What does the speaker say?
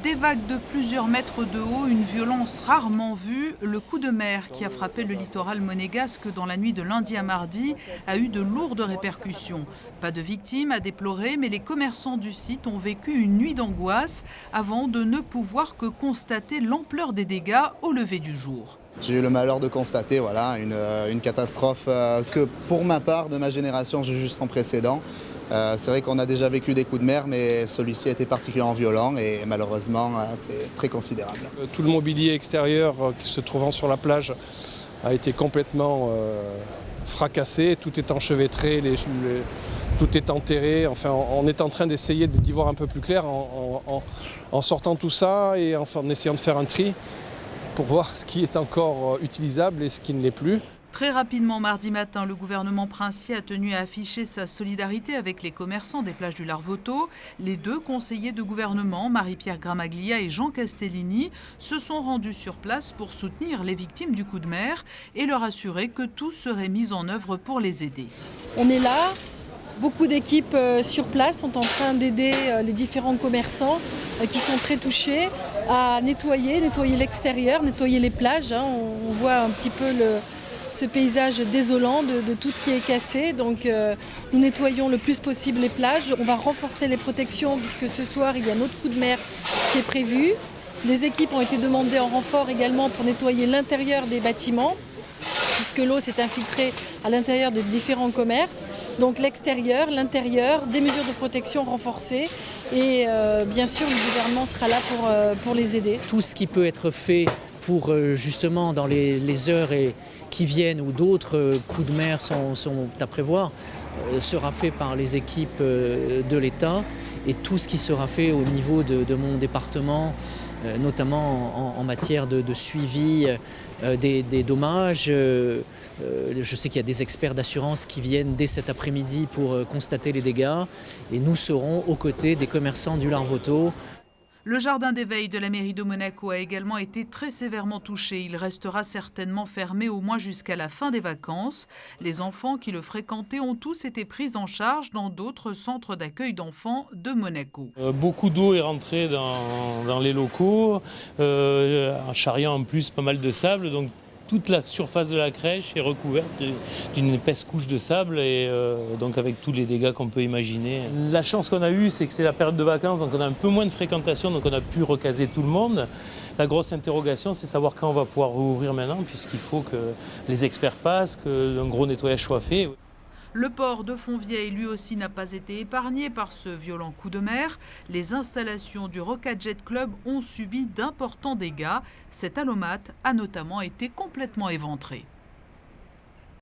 Des vagues de plusieurs mètres de haut, une violence rarement vue. Le coup de mer qui a frappé le littoral monégasque dans la nuit de lundi à mardi a eu de lourdes répercussions. Pas de victimes à déplorer, mais les commerçants du site ont vécu une nuit d'angoisse avant de ne pouvoir que constater l'ampleur des dégâts au lever du jour. J'ai eu le malheur de constater une catastrophe que pour ma part, de ma génération, je juge sans précédent. C'est vrai qu'on a déjà vécu des coups de mer, mais celui-ci a été particulièrement violent et malheureusement, c'est très considérable. Tout le mobilier extérieur qui se trouvant sur la plage a été complètement fracassé, tout est enchevêtré, tout est enterré. Enfin, on est en train d'essayer d'y voir un peu plus clair en sortant tout ça et en essayant de faire un tri pour voir ce qui est encore utilisable et ce qui ne l'est plus. Très rapidement, mardi matin, le gouvernement princier a tenu à afficher sa solidarité avec les commerçants des plages du Larvoto. Les deux conseillers de gouvernement, Marie-Pierre Gramaglia et Jean Castellini, se sont rendus sur place pour soutenir les victimes du coup de mer et leur assurer que tout serait mis en œuvre pour les aider. On est là. Beaucoup d'équipes sur place sont en train d'aider les différents commerçants qui sont très touchés à nettoyer l'extérieur, nettoyer les plages. On voit un petit peu ce paysage désolant de tout qui est cassé. Donc nous nettoyons le plus possible les plages. On va renforcer les protections puisque ce soir il y a un autre coup de mer qui est prévu. Les équipes ont été demandées en renfort également pour nettoyer l'intérieur des bâtiments puisque l'eau s'est infiltrée à l'intérieur de différents commerces. Donc l'extérieur, l'intérieur, des mesures de protection renforcées et bien sûr le gouvernement sera là pour les aider. Tout ce qui peut être fait pour justement dans les heures qui viennent où d'autres coups de mer sont à prévoir sera fait par les équipes de l'État et tout ce qui sera fait au niveau de mon département, notamment en matière de suivi des dommages. Je sais qu'il y a des experts d'assurance qui viennent dès cet après-midi pour constater les dégâts et nous serons aux côtés des commerçants du Larvoto. Le jardin d'éveil de la mairie de Monaco a également été très sévèrement touché. Il restera certainement fermé au moins jusqu'à la fin des vacances. Les enfants qui le fréquentaient ont tous été pris en charge dans d'autres centres d'accueil d'enfants de Monaco. Beaucoup d'eau est rentrée dans les locaux, en charriant en plus pas mal de sable. Donc toute la surface de la crèche est recouverte d'une épaisse couche de sable et donc avec tous les dégâts qu'on peut imaginer. La chance qu'on a eue, c'est que c'est la période de vacances, donc on a un peu moins de fréquentation, donc on a pu recaser tout le monde. La grosse interrogation, c'est savoir quand on va pouvoir rouvrir maintenant, puisqu'il faut que les experts passent, qu'un gros nettoyage soit fait. Le port de Fontvieille, lui aussi, n'a pas été épargné par ce violent coup de mer. Les installations du Rocadjet Club ont subi d'importants dégâts. Cet allomate a notamment été complètement éventré.